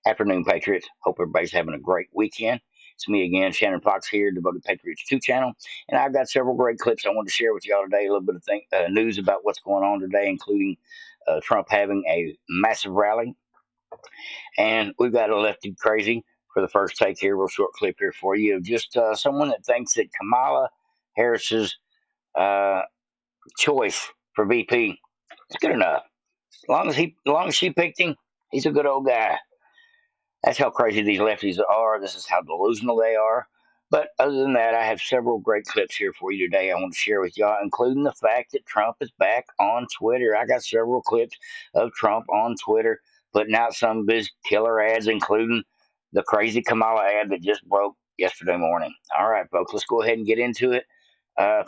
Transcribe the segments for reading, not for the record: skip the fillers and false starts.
Afternoon, Patriots. Hope everybody's having a great weekend. It's me again, Shannon Fox here, Devoted Patriots 2 channel. And I've got several great clips I want to share with y'all today. A little bit of news about what's going on today, including Trump having a massive rally. And we've got a lefty crazy for the first take here, real short clip here for you of just someone that thinks that Kamala Harris's uh, choice for VP is good enough. As long as she picked him, he's a good old guy. That's how crazy these lefties are. This is how delusional they are. But other than that, I have several great clips here for you today I want to share with y'all, including the fact that Trump is back on Twitter. I got several clips of Trump on Twitter putting out some of his killer ads, including the crazy Kamala ad that just broke yesterday morning. All right, folks, let's go ahead and get into it.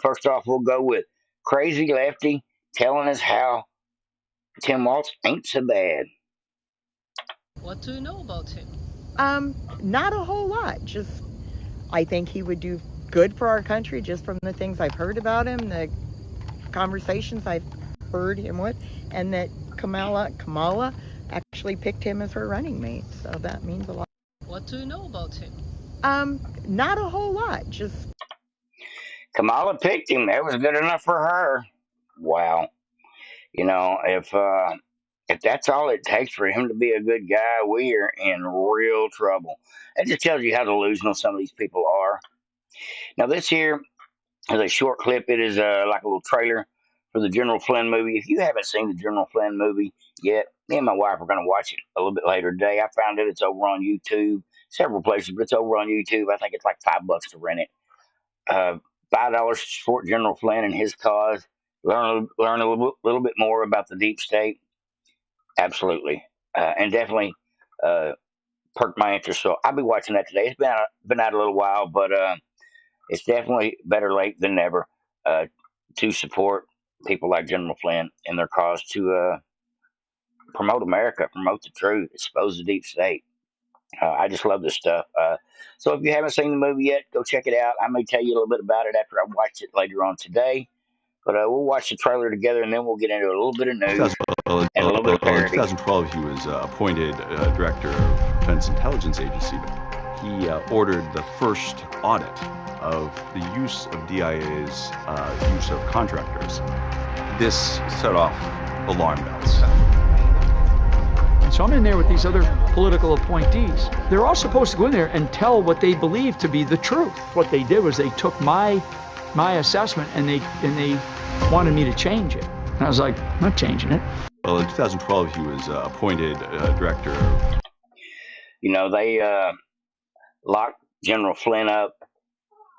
First off, we'll go with crazy lefty telling us how Tim Walz ain't so bad. What do you know about him? Not a whole lot. Just, I think he would do good for our country just from the things I've heard about him, the conversations I've heard him with, and that Kamala actually picked him as her running mate. So that means a lot. What do you know about him? Not a whole lot. Just Kamala picked him. That was good enough for her. Wow. You know, if that's all it takes for him to be a good guy, we are in real trouble. That just tells you how delusional some of these people are. Now, this here is a short clip. It is like a little trailer for the General Flynn movie. If you haven't seen the General Flynn movie yet, me and my wife are going to watch it a little bit later today. I found it. It's over on YouTube, several places, but it's over on YouTube. I think it's like $5 to rent it. $5 to support General Flynn and his cause. Learn a little bit more about the deep state. Absolutely, and definitely perked my interest. So I'll be watching that today. It's been out a little while, but it's definitely better late than never to support people like General Flynn and their cause to promote America, promote the truth, expose the deep state. I just love this stuff. So if you haven't seen the movie yet, go check it out. I may tell you a little bit about it after I watch it later on today. But we'll watch the trailer together, and then we'll get into a little bit of news and a little bit of parody. In 2012, he was appointed director of Defense Intelligence Agency. He ordered the first audit of the use of DIA's use of contractors. This set off alarm bells. So I'm in there with these other political appointees. They're all supposed to go in there and tell what they believe to be the truth. What they did was they took my assessment and they wanted me to change it. And I was like, I'm not changing it. Well, in 2012, he was appointed director. You know, they locked General Flynn up,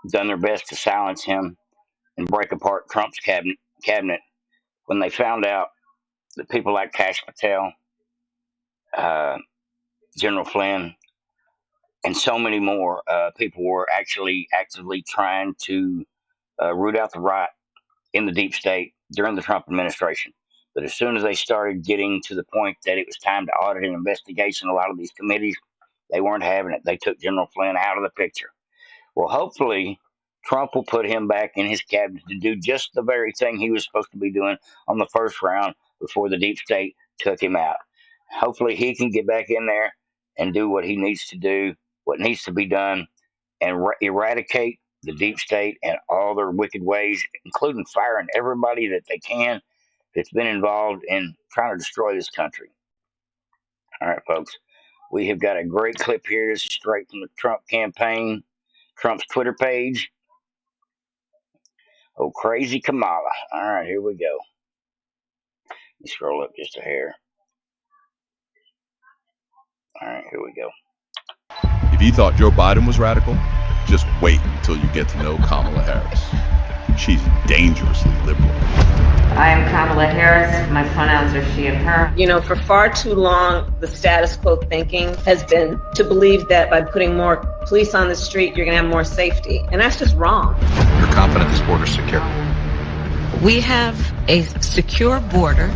done their best to silence him and break apart Trump's cabinet when they found out that people like Kash Patel, General Flynn, and so many more people were actually actively trying to root out the right in the deep state during the Trump administration. But as soon as they started getting to the point that it was time to audit an investigation, a lot of these committees, they weren't having it. They took General Flynn out of the picture. Well, hopefully, Trump will put him back in his cabinet to do just the very thing he was supposed to be doing on the first round before the deep state took him out. Hopefully, he can get back in there and do what he needs to do, what needs to be done, and eradicate the deep state and all their wicked ways, including firing everybody that they can that's been involved in trying to destroy this country. All right, folks, we have got a great clip here. This is straight from the Trump campaign, Trump's Twitter page. Oh, crazy Kamala. All right, here we go. Let me scroll up just a hair. All right, here we go. If you thought Joe Biden was radical, just wait until you get to know Kamala Harris. She's dangerously liberal. I am Kamala Harris. My pronouns are she and her. You know, for far too long, the status quo thinking has been to believe that by putting more police on the street, you're going to have more safety. And that's just wrong. You're confident this border's secure? We have a secure border.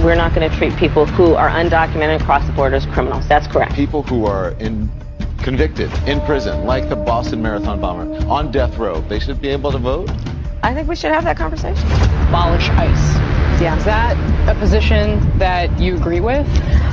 We're not going to treat people who are undocumented across the border as criminals. That's correct. People who are convicted in prison, like the Boston Marathon bomber, on death row, they should be able to vote? I think we should have that conversation. Abolish ICE. Yeah. Is that a position that you agree with?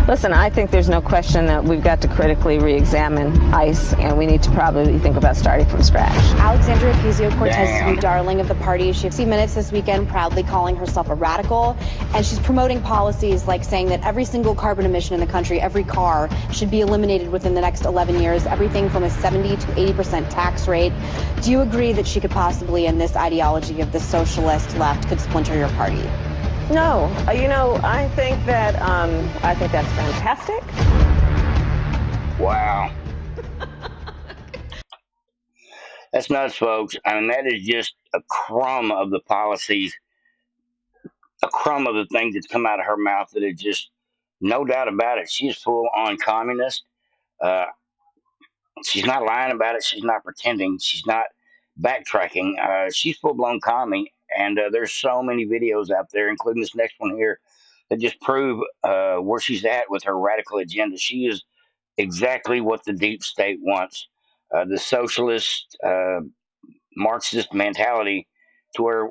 Listen, I think there's no question that we've got to critically re-examine ICE, and we need to probably think about starting from scratch. Alexandria Ocasio-Cortez is a new darling of the party. She 60 Minutes this weekend proudly calling herself a radical, and she's promoting policies like saying that every single carbon emission in the country, every car, should be eliminated within the next 11 years, everything from a 70 to 80% tax rate. Do you agree that she could possibly, in this ideology of the socialist left, could splinter your party? No, I think that's fantastic. Wow. That's nuts, folks. I mean, that is just a crumb of the policies, a crumb of the things that come out of her mouth that is just no doubt about it. She's full on communist. Uh, she's not lying about it. She's not pretending. She's not backtracking. She's full blown commie. And there's so many videos out there, including this next one here, that just prove where she's at with her radical agenda. She is exactly what the deep state wants. The socialist, Marxist mentality to where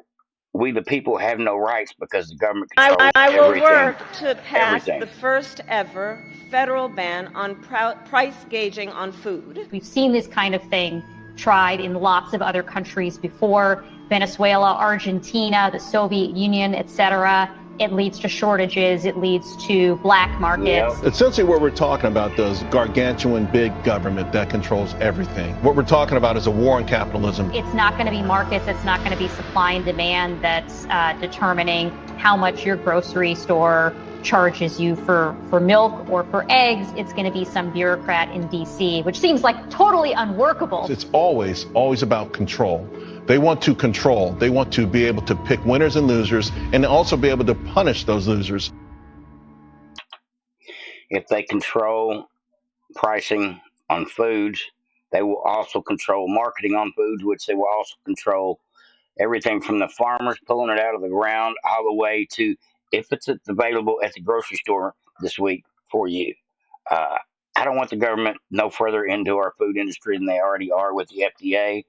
we, the people, have no rights because the government controls I will everything. work to pass Everything. the first ever federal ban on price gauging on food. We've seen this kind of thing tried in lots of other countries before: Venezuela, Argentina, the Soviet Union, etc. It leads to shortages. It leads to black markets. Yep. Essentially what we're talking about is gargantuan big government that controls everything. What we're talking about is a war on capitalism. It's not going to be markets. It's not going to be supply and demand that's determining how much your grocery store charges you for milk or for eggs. It's going to be some bureaucrat in D.C., which seems like totally unworkable. It's always about control. They want to control. They want to be able to pick winners and losers and also be able to punish those losers. If they control pricing on foods, they will also control marketing on foods, which they will also control everything from the farmers pulling it out of the ground all the way to if it's available at the grocery store this week for you. I don't want the government no further into our food industry than they already are with the FDA.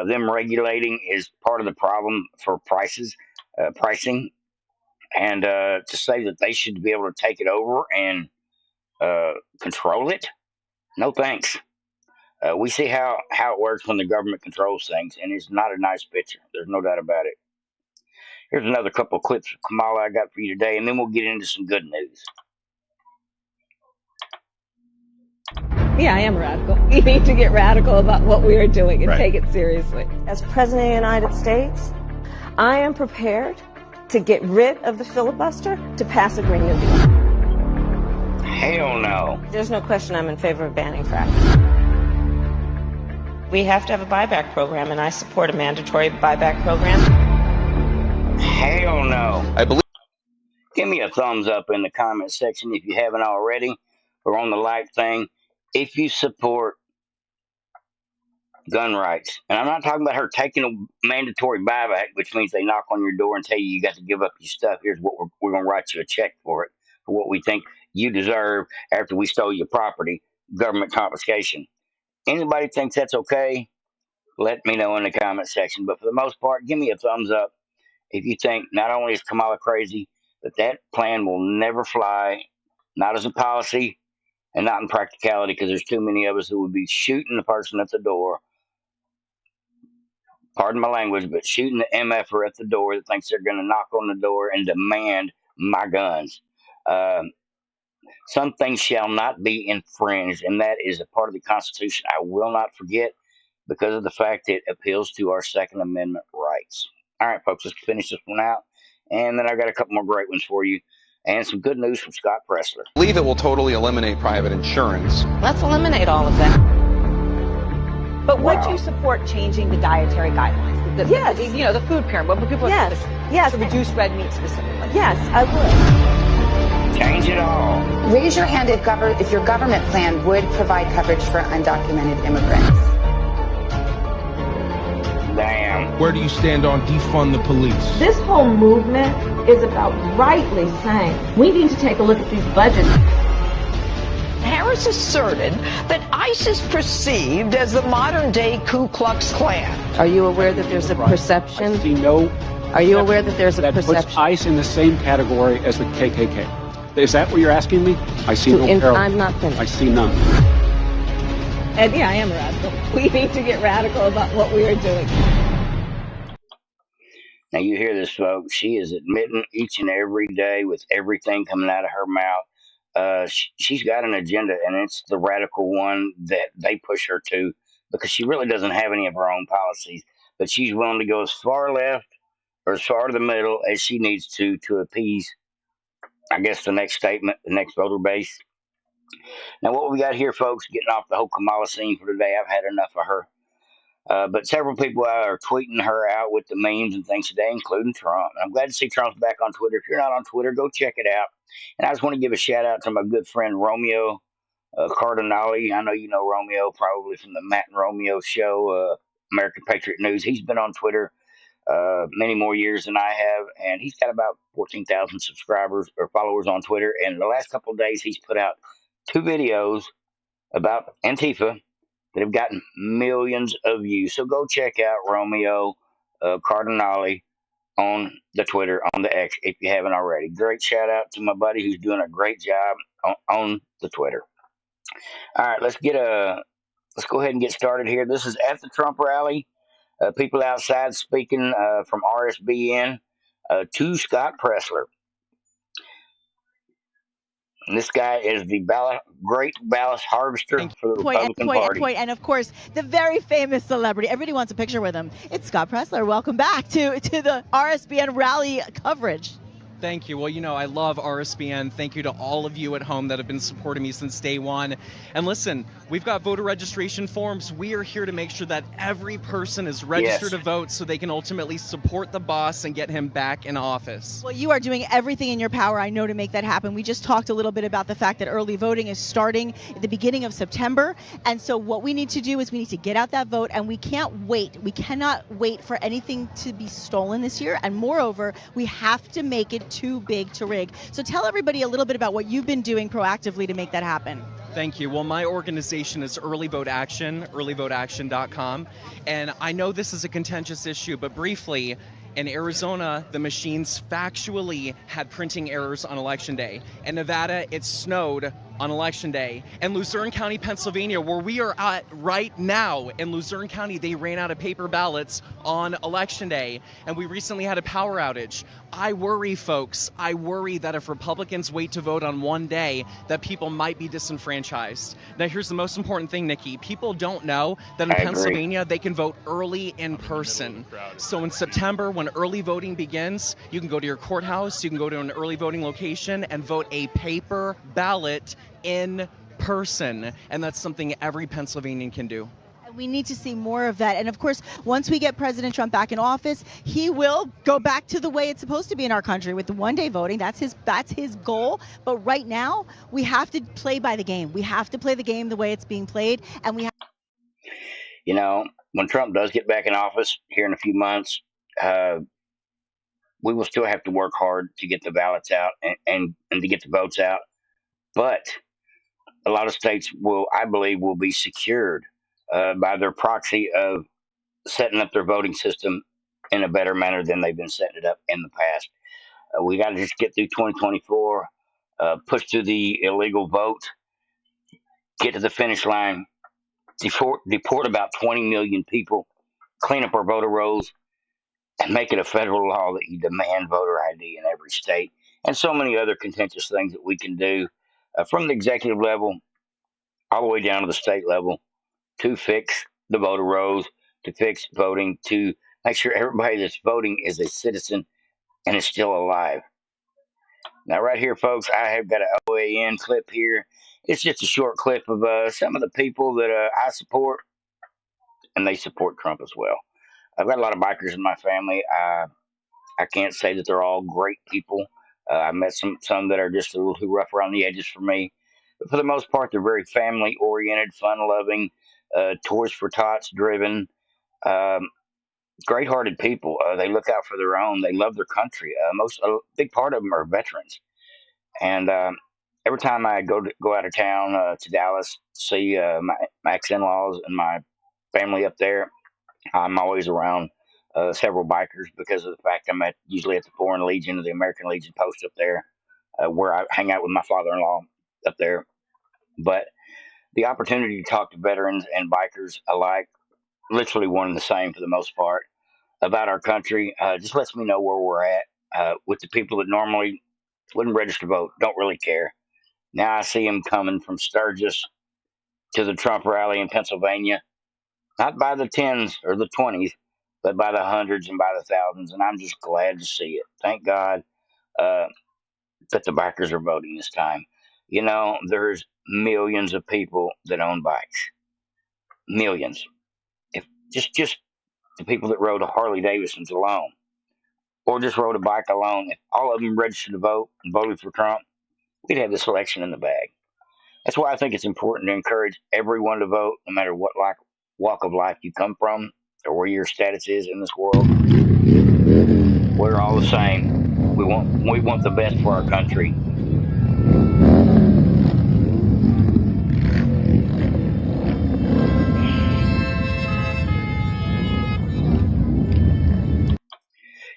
Them regulating is part of the problem for pricing, and to say that they should be able to take it over and control it, no thanks. We see how it works when the government controls things, and it's not a nice picture. There's no doubt about it. Here's another couple of clips of Kamala I got for you today, and then we'll get into some good news. Yeah, I am radical. We need to get radical about what we are doing and take it seriously. As President of the United States, I am prepared to get rid of the filibuster to pass a Green New Deal. Hell no. There's no question I'm in favor of banning fracking. We have to have a buyback program, and I support a mandatory buyback program. Hell no. I believe. Give me a thumbs up in the comment section if you haven't already, or on the like thing, if you support gun rights. And I'm not talking about her taking a mandatory buyback, which means they knock on your door and tell you got to give up your stuff. Here's what we're going to write you a check for it, for what we think you deserve after we stole your property, government confiscation. Anybody thinks that's okay? Let me know in the comment section. But for the most part, give me a thumbs up if you think not only is Kamala crazy, but that plan will never fly, not as a policy and not in practicality, because there's too many of us who would be shooting the person at the door, pardon my language, but shooting the MFer at the door that thinks they're going to knock on the door and demand my guns. Some things shall not be infringed, and that is a part of the Constitution I will not forget because of the fact it appeals to our Second Amendment rights. All right, folks, let's finish this one out, and then I got a couple more great ones for you, and some good news from Scott Pressler. I believe it will totally eliminate private insurance. Let's eliminate all of that. But would you support changing the dietary guidelines? Yes. The food pyramid. What people yes. To reduce red meat specifically. Yes, I would. Change it all. Raise your hand if your government plan would provide coverage for undocumented immigrants. Damn. Where do you stand on defund the police? This whole movement is about rightly saying we need to take a look at these budgets. Harris asserted that ICE is perceived as the modern-day Ku Klux Klan. Are you aware that there's a perception? I see no Are you aware that there's a that perception? puts ICE in the same category as the KKK? Is that what you're asking me? I see no parallel. I'm not finished. I see none. And yeah, I am a radical. We need to get radical about what we are doing. Now you hear this, folks. She is admitting each and every day with everything coming out of her mouth. She's got an agenda, and it's the radical one that they push her to because she really doesn't have any of her own policies. But she's willing to go as far left or as far to the middle as she needs to appease, I guess, the next statement, the next voter base. Now, what we got here, folks, getting off the whole Kamala scene for today, I've had enough of her. But several people are tweeting her out with the memes and things today, including Trump. And I'm glad to see Trump's back on Twitter. If you're not on Twitter, go check it out. And I just want to give a shout out to my good friend Romeo Cardinale. I know you know Romeo probably from the Matt and Romeo show, American Patriot News. He's been on Twitter many more years than I have, and he's got about 14,000 subscribers or followers on Twitter. And the last couple of days, he's put out 2 videos about Antifa that have gotten millions of views. So go check out Romeo Cardinale on the Twitter, on the X, if you haven't already. Great shout out to my buddy who's doing a great job on the Twitter. All right, let's go ahead and get started here. This is at the Trump rally. People outside speaking from RSBN to Scott Pressler. And this guy is the great ballast harvester for the Republican Party. And of course, the very famous celebrity. Everybody wants a picture with him. It's Scott Pressler. Welcome back to the RSBN rally coverage. Thank you. Well, you know, I love RSBN. Thank you to all of you at home that have been supporting me since day one. And listen, we've got voter registration forms. We are here to make sure that every person is registered to vote so they can ultimately support the boss and get him back in office. Well, you are doing everything in your power, I know, to make that happen. We just talked a little bit about the fact that early voting is starting at the beginning of September. And so what we need to do is we need to get out that vote, and we can't wait. We cannot wait for anything to be stolen this year. And moreover, we have to make it too big to rig. So tell everybody a little bit about what you've been doing proactively to make that happen. Thank you. Well, my organization is Early Vote Action, earlyvoteaction.com. And I know this is a contentious issue, but briefly, in Arizona, the machines factually had printing errors on Election Day. In Nevada, it snowed on Election Day. In Luzerne County, Pennsylvania, where we are at right now, in Luzerne County, they ran out of paper ballots on Election Day. And we recently had a power outage. I worry, folks, I worry that if Republicans wait to vote on one day, that people might be disenfranchised. Now, here's the most important thing, Nikki. People don't know that in Pennsylvania, they can vote early in person. So in September, when early voting begins, you can go to your courthouse, you can go to an early voting location and vote a paper ballot in person. And that's something every Pennsylvanian can do. We need to see more of that. And of course, once we get President Trump back in office, he will go back to the way it's supposed to be in our country with the one-day voting. That's his goal. But right now, we have to play by the game. We have to play the game the way it's being played. And we have. You know, when Trump does get back in office here in a few months, we will still have to work hard to get the ballots out and to get the votes out. But a lot of states I believe, will be secured by their proxy of setting up their voting system in a better manner than they've been setting it up in the past. We got to just get through 2024, push through the illegal vote, get to the finish line, deport about 20 million people, clean up our voter rolls, and make it a federal law that you demand voter ID in every state, and so many other contentious things that we can do from the executive level all the way down to the state level to fix the voter rolls, to fix voting, to make sure everybody that's voting is a citizen and is still alive. Now, right here, folks, I have got an OAN clip here. It's just a short clip of some of the people that I support, and they support Trump as well. I've got a lot of bikers in my family. I can't say that they're all great people. I met some that are just a little too rough around the edges for me. But for the most part, they're very family-oriented, fun-loving, Toys for Tots driven, great-hearted people. They look out for their own. They love their country. A big part of them are veterans. And every time I go out of town to Dallas to see my ex-in-laws and my family up there, I'm always around several bikers because of the fact I'm usually at the Foreign Legion or the American Legion post up there, where I hang out with my father-in-law up there. But the opportunity to talk to veterans and bikers alike, literally one and the same for the most part, about our country, just lets me know where we're at with the people that normally wouldn't register to vote, don't really care. Now I see them coming from Sturgis to the Trump rally in Pennsylvania, not by the tens or the 20s, but by the hundreds and by the thousands. And I'm just glad to see it. Thank God that the bikers are voting this time. You know, there's millions of people that own bikes. Millions. If just the people that rode Harley Davidsons alone, or just rode a bike alone, if all of them registered to vote and voted for Trump, we'd have this election in the bag. That's why I think it's important to encourage everyone to vote, no matter what walk of life you come from or where your status is in this world. We're all the same. We want the best for our country.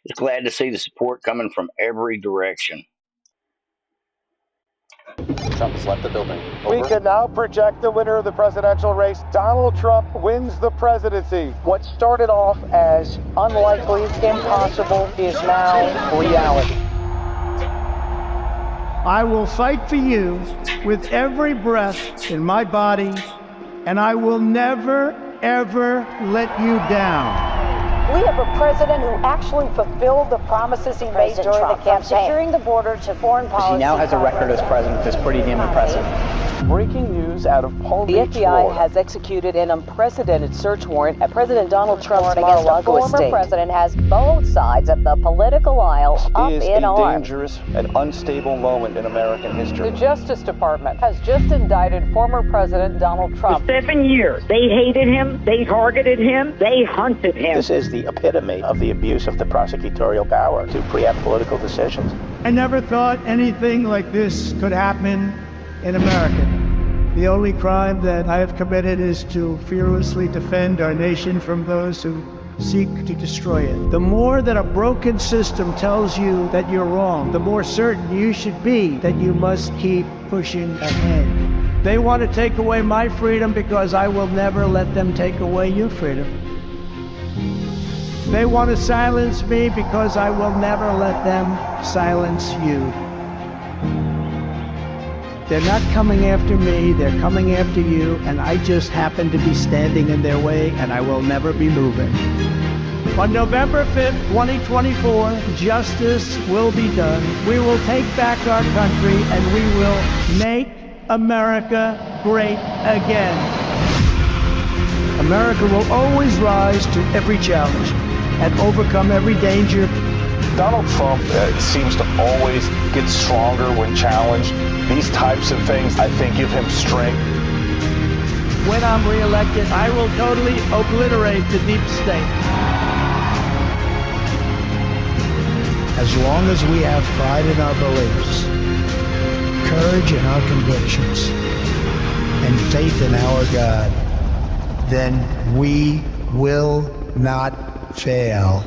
Just glad to see the support coming from every direction. Trump has left the building. Over. We can now project the winner of the presidential race. Donald Trump wins the presidency. What started off as unlikely, impossible, is now reality. I will fight for you with every breath in my body, and I will never, ever let you down. We have a president who actually fulfilled the promises he made during the campaign. Securing the border to foreign policy. He now has a record as president that's pretty damn impressive. Breaking news out of Palm Beach, The FBI Florida. has executed an unprecedented search warrant at President Donald Trump's Mar-a-Lago estate. The former president has both sides of the political aisle up in arms. It is a dangerous and unstable moment in American history. The Justice Department has just indicted former President Donald Trump. For 7 years, they hated him, they targeted him, they hunted him. This is the epitome of the abuse of the prosecutorial power to preempt political decisions. I never thought anything like this could happen in America. The only crime that I have committed is to fearlessly defend our nation from those who seek to destroy it. The more that a broken system tells you that you're wrong, the more certain you should be that you must keep pushing ahead. They want to take away my freedom because I will never let them take away your freedom. They want to silence me because I will never let them silence you. They're not coming after me, they're coming after you, and I just happen to be standing in their way, and I will never be moving. On November 5th, 2024, justice will be done. We will take back our country, and we will make America great again. America will always rise to every challenge and overcome every danger. Donald Trump seems to always get stronger when challenged. These types of things, I think, give him strength. When I'm reelected, I will totally obliterate the deep state. As long as we have pride in our beliefs, courage in our convictions, and faith in our God, then we will not fail.